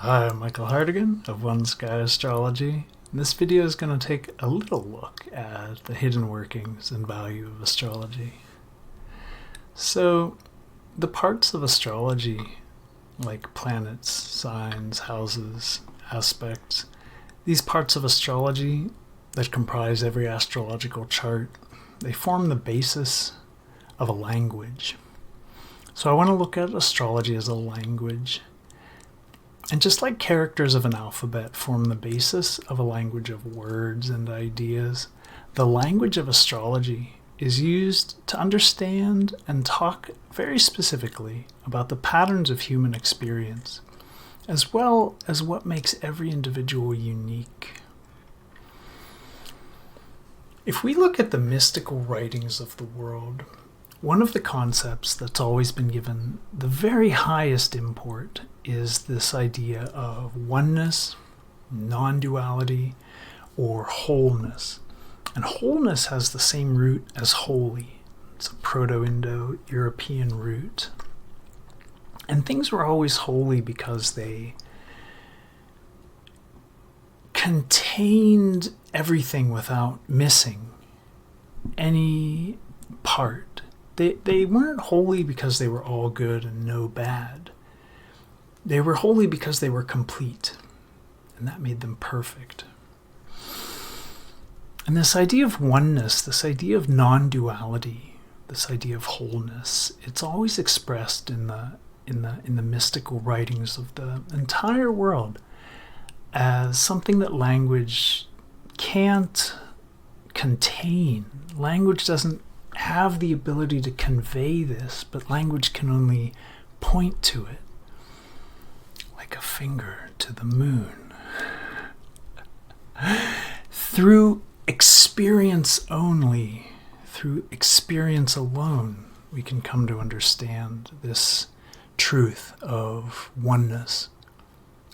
Hi, I'm Michael Hardigan of Astrology. This video is going to take a little look at the hidden workings and value of astrology. So, the parts of astrology, like planets, signs, houses, aspects, these parts of astrology that comprise every astrological chart, they form the basis of a language. So I want to look at astrology as a language. And just like characters of an alphabet form the basis of a language of words and ideas, the language of astrology is used to understand and talk very specifically about the patterns of human experience, as well as what makes every individual unique. If we look at the mystical writings of the world, one of the concepts that's always been given the very highest import is this idea of oneness, non-duality, or wholeness. And wholeness has the same root as holy. It's a Proto-Indo-European root. And things were always holy because they contained everything without missing any part. They weren't holy because they were all good and no bad. They were holy because they were complete, and that made them perfect. And this idea of oneness, this idea of non-duality, this idea of wholeness, it's always expressed in the mystical writings of the entire world as something that language can't contain. Language doesn't have the ability to convey this, but language can only point to it, like a finger to the moon. Through experience only, through experience alone, we can come to understand this truth of oneness,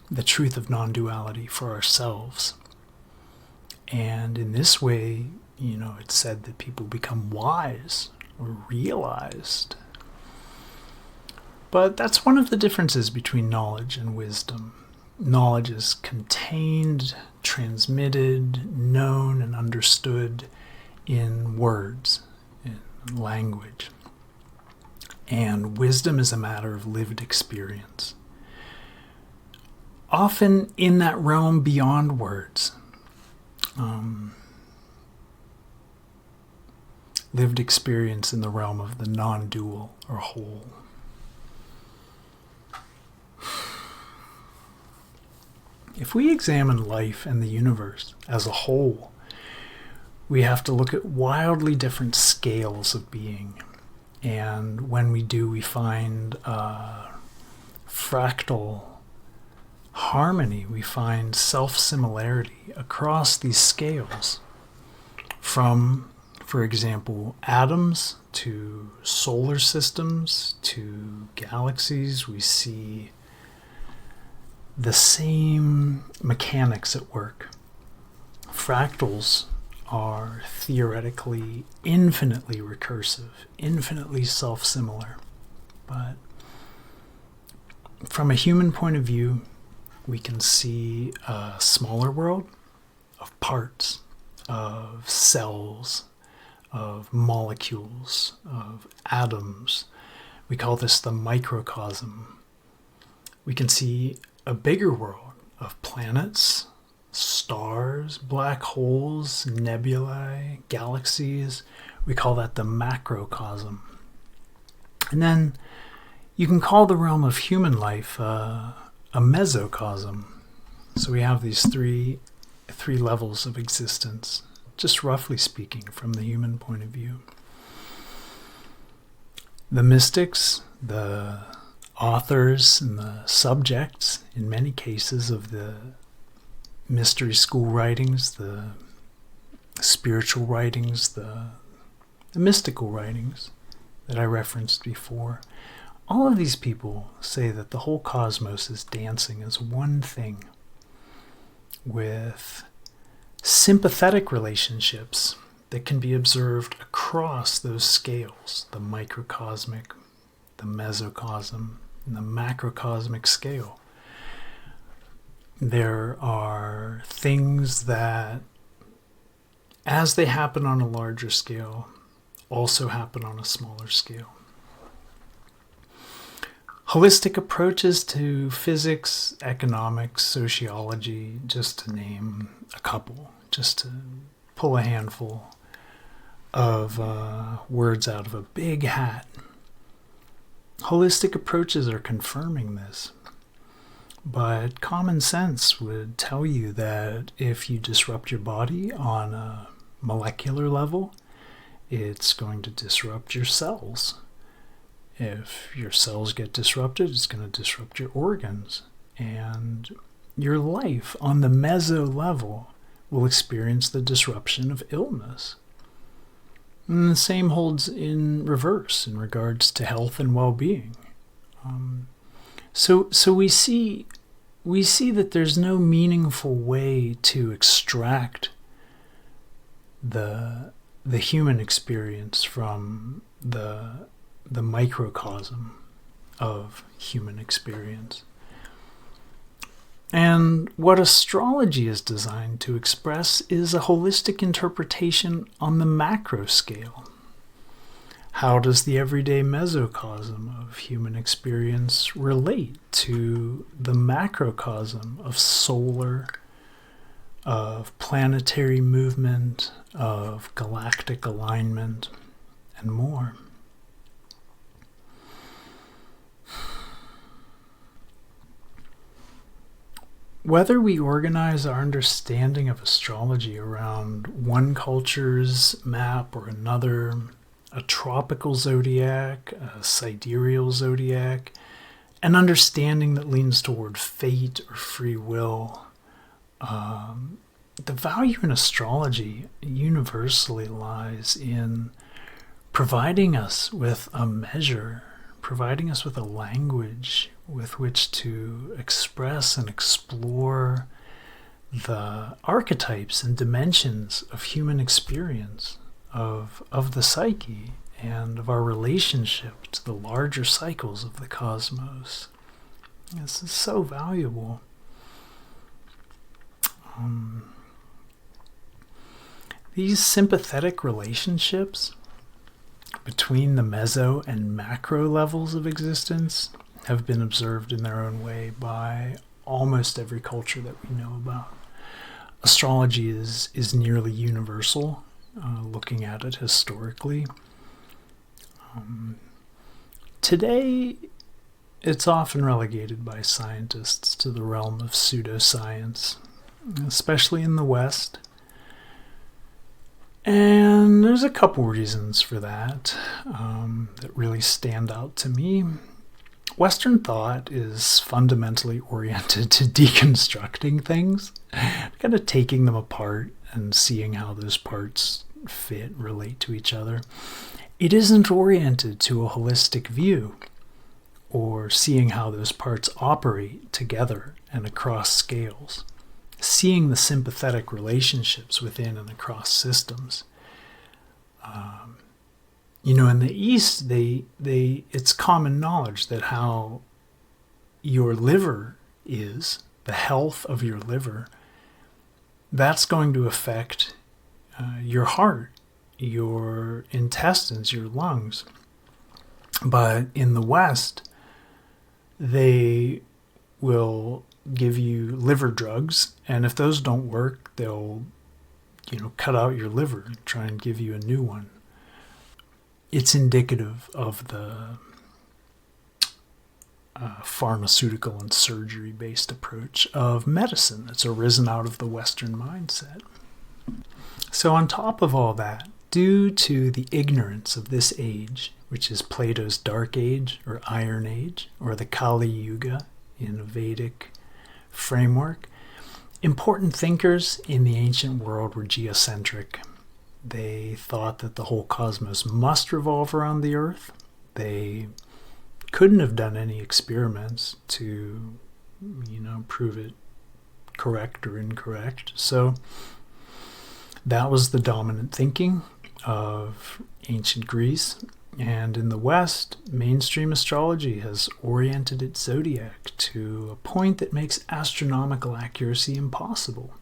the truth of non-duality for ourselves. And in this way, it's said that people become wise or realized. But that's one of the differences between knowledge and wisdom. Knowledge is contained, transmitted, known, and understood in words, in language. And wisdom is a matter of lived experience. Often in that realm beyond words. Lived experience in the realm of the non-dual or whole. If we examine life and the universe as a whole, we have to look at wildly different scales of being. And when we do, we find fractal harmony. We find self-similarity across these scales. From, for example, atoms to solar systems to galaxies, we see the same mechanics at work. Fractals are theoretically infinitely recursive, infinitely self-similar. But from a human point of view, we can see a smaller world of parts, of cells, of molecules, of atoms. We call this the microcosm. We can see a bigger world of planets, stars, black holes, nebulae, galaxies. We call that the macro-cosm. And then you can call the realm of human life a mezzo-cosm. So we have these three levels of existence, just roughly speaking, from the human point of view. The mystics, the authors, and the subjects, in many cases, of the mystery school writings, the spiritual writings, the mystical writings that I referenced before, all of these people say that the whole cosmos is dancing as one thing, with sympathetic relationships that can be observed across those scales, the microcosmic, the mesocosm, and the macrocosmic scale. There are things that, as they happen on a larger scale, also happen on a smaller scale. Holistic approaches to physics, economics, sociology, just to name a couple, just to pull a handful of words out of a big hat. Holistic approaches are confirming this. But common sense would tell you that if you disrupt your body on a molecular level, it's going to disrupt your cells. If your cells get disrupted, it's going to disrupt your organs. And your life on the mezzo level will experience the disruption of illness. And the same holds in reverse in regards to health and well-being. So we see that there's no meaningful way to extract the human experience from the microcosm of human experience. And what astrology is designed to express is a holistic interpretation on the macro scale. How does the everyday mesocosm of human experience relate to the macrocosm of solar, of planetary movement, of galactic alignment, and more? Whether we organize our understanding of astrology around one culture's map or another, a tropical zodiac, a sidereal zodiac, an understanding that leans toward fate or free will, the value in astrology universally lies in providing us with a measure, providing us with a language with which to express and explore the archetypes and dimensions of human experience, of the psyche, and of our relationship to the larger cycles of the cosmos. This is so valuable. These sympathetic relationships between the mezzo and macro levels of existence have been observed in their own way by almost every culture that we know about. Astrology is nearly universal, looking at it historically. Today, it's often relegated by scientists to the realm of pseudoscience, especially in the West. And there's a couple reasons for that that really stand out to me. Western thought is fundamentally oriented to deconstructing things, kind of taking them apart and seeing how those parts fit, relate to each other. It isn't oriented to a holistic view or seeing how those parts operate together and across scales, seeing the sympathetic relationships within and across systems. In the East, it's common knowledge that how your liver is, the health of your liver, that's going to affect your heart, your intestines, your lungs. But in the West, they will give you liver drugs, and if those don't work, they'll cut out your liver and try and give you a new one. It's indicative of the pharmaceutical and surgery-based approach of medicine that's arisen out of the Western mindset. So on top of all that, due to the ignorance of this age, which is Plato's Dark Age or Iron Age, or the Kali Yuga in a Vedic framework, important thinkers in the ancient world were geocentric. They thought that the whole cosmos must revolve around the Earth. They couldn't have done any experiments to, prove it correct or incorrect. So that was the dominant thinking of ancient Greece. And in the West, mainstream astrology has oriented its zodiac to a point that makes astronomical accuracy impossible,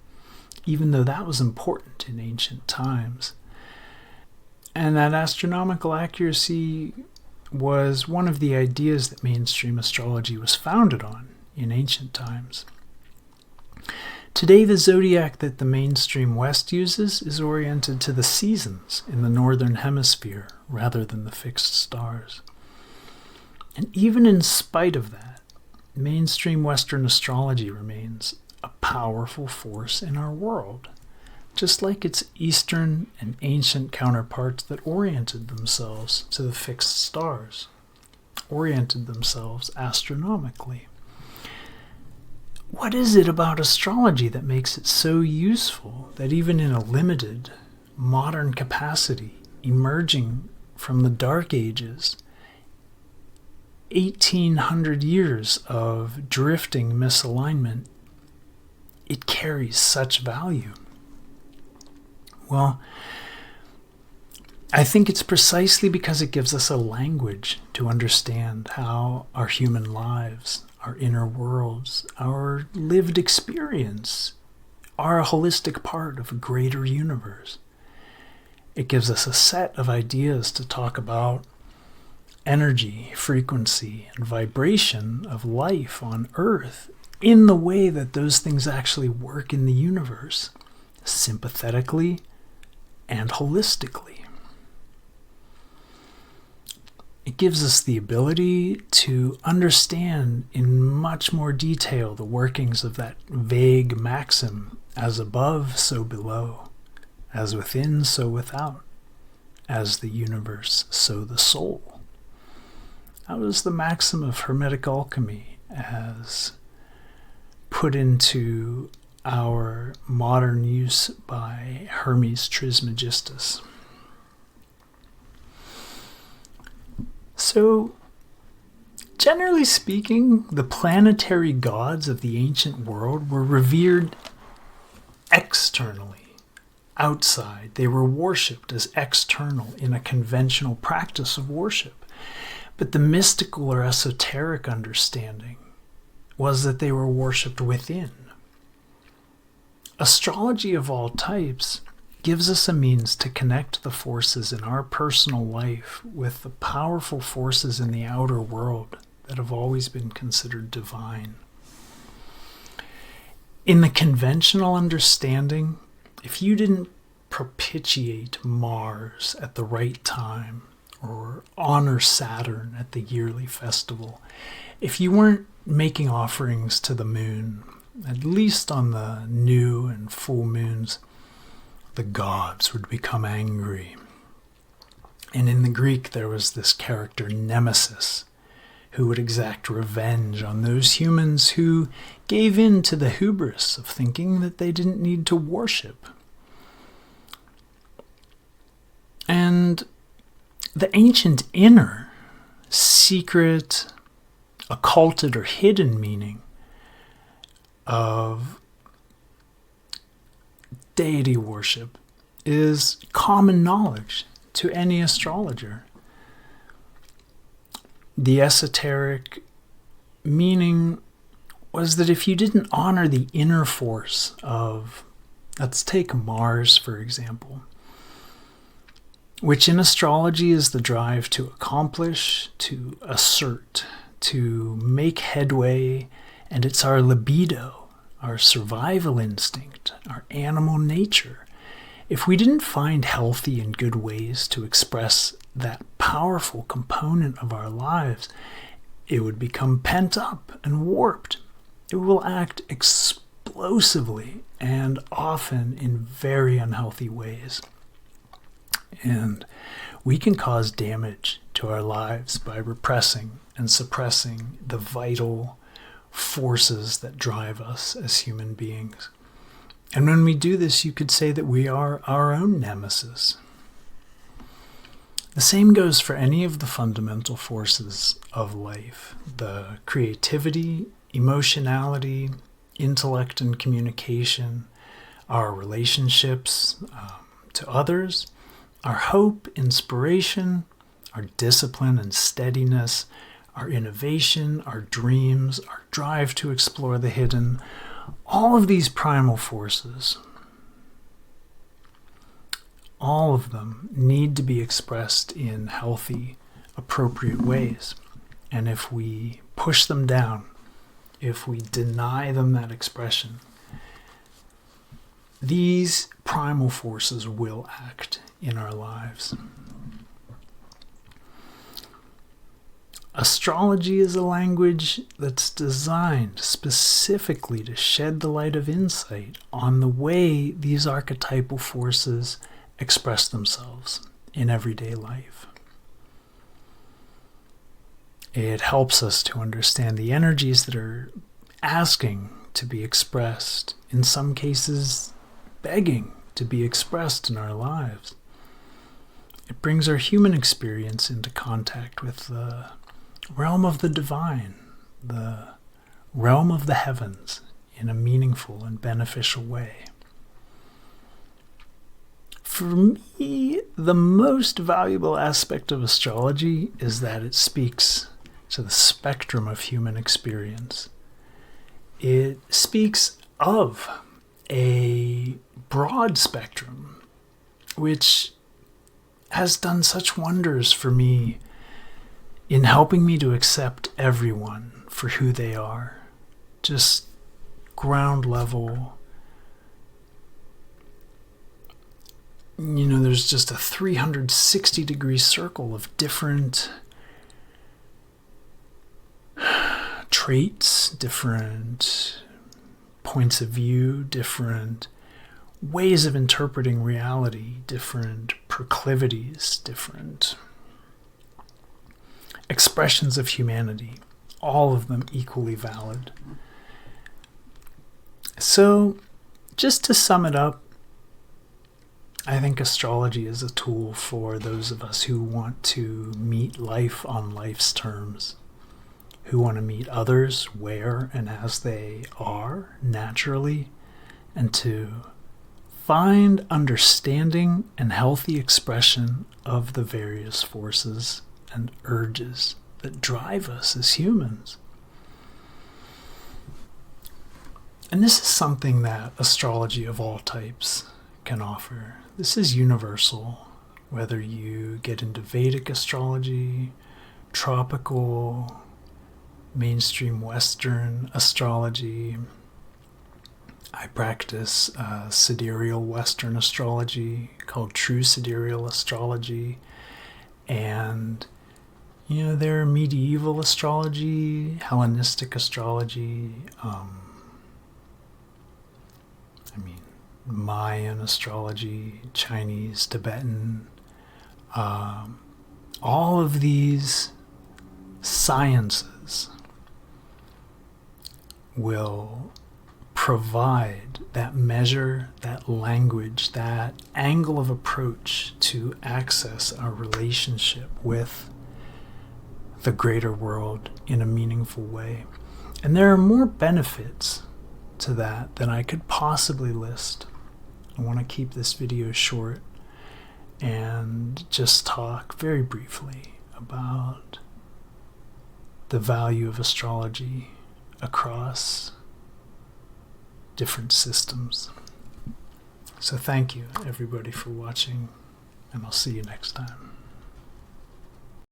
even though that was important in ancient times. And that astronomical accuracy was one of the ideas that mainstream astrology was founded on in ancient times. Today, the zodiac that the mainstream West uses is oriented to the seasons in the northern hemisphere rather than the fixed stars. And even in spite of that, mainstream Western astrology remains a powerful force in our world, just like its Eastern and ancient counterparts that oriented themselves to the fixed stars, oriented themselves astronomically. What is it about astrology that makes it so useful that even in a limited, modern capacity, emerging from the Dark Ages, 1800 years of drifting misalignment, it carries such value? Well, I think it's precisely because it gives us a language to understand how our human lives, our inner worlds, our lived experience are a holistic part of a greater universe. It gives us a set of ideas to talk about energy, frequency, and vibration of life on Earth in the way that those things actually work in the universe, sympathetically and holistically. It gives us the ability to understand in much more detail the workings of that vague maxim, as above, so below, as within, so without, as the universe, so the soul. That was the maxim of Hermetic alchemy as put into our modern use by Hermes Trismegistus. So, generally speaking, the planetary gods of the ancient world were revered externally, outside. They were worshipped as external in a conventional practice of worship. But the mystical or esoteric understanding was that they were worshipped within. Astrology of all types gives us a means to connect the forces in our personal life with the powerful forces in the outer world that have always been considered divine. In the conventional understanding, if you didn't propitiate Mars at the right time or honor Saturn at the yearly festival, if you weren't making offerings to the moon, at least on the new and full moons, the gods would become angry. And in the Greek, there was this character Nemesis, who would exact revenge on those humans who gave in to the hubris of thinking that they didn't need to worship. And the ancient inner, secret, occulted, or hidden meaning of deity worship is common knowledge to any astrologer. The esoteric meaning was that if you didn't honor the inner force of, let's take Mars for example, which in astrology is the drive to accomplish, to assert, to make headway, and it's our libido, our survival instinct, our animal nature. If we didn't find healthy and good ways to express that powerful component of our lives, it would become pent up and warped. It will act explosively and often in very unhealthy ways. And we can cause damage to our lives by repressing and suppressing the vital forces that drive us as human beings. And when we do this, you could say that we are our own nemesis. The same goes for any of the fundamental forces of life, the creativity, emotionality, intellect and communication, our relationships to others, our hope, inspiration, our discipline and steadiness, our innovation, our dreams, our drive to explore the hidden, all of these primal forces, all of them need to be expressed in healthy, appropriate ways. And if we push them down, if we deny them that expression, these primal forces will act in our lives. Astrology is a language that's designed specifically to shed the light of insight on the way these archetypal forces express themselves in everyday life. It helps us to understand the energies that are asking to be expressed, in some cases begging to be expressed in our lives. It brings our human experience into contact with the realm of the divine, the realm of the heavens, in a meaningful and beneficial way. For me, the most valuable aspect of astrology is that it speaks to the spectrum of human experience. It speaks of a broad spectrum, which has done such wonders for me in helping me to accept everyone for who they are. Just ground level. There's just a 360-degree circle of different traits, different points of view, different ways of interpreting reality, different proclivities, different expressions of humanity, all of them equally valid. So, just to sum it up, I think astrology is a tool for those of us who want to meet life on life's terms, who want to meet others where and as they are naturally, and to find understanding and healthy expression of the various forces and urges that drive us as humans. And this is something that astrology of all types can offer. This is universal, whether you get into Vedic astrology, tropical, mainstream Western astrology. I practice sidereal Western astrology called true sidereal astrology. And, there are medieval astrology, Hellenistic astrology, Mayan astrology, Chinese, Tibetan, all of these sciences will provide that measure, that language, that angle of approach to access our relationship with the greater world in a meaningful way. And there are more benefits to that than I could possibly list. I want to keep this video short and just talk very briefly about the value of astrology across different systems. So thank you, everybody, for watching, and I'll see you next time.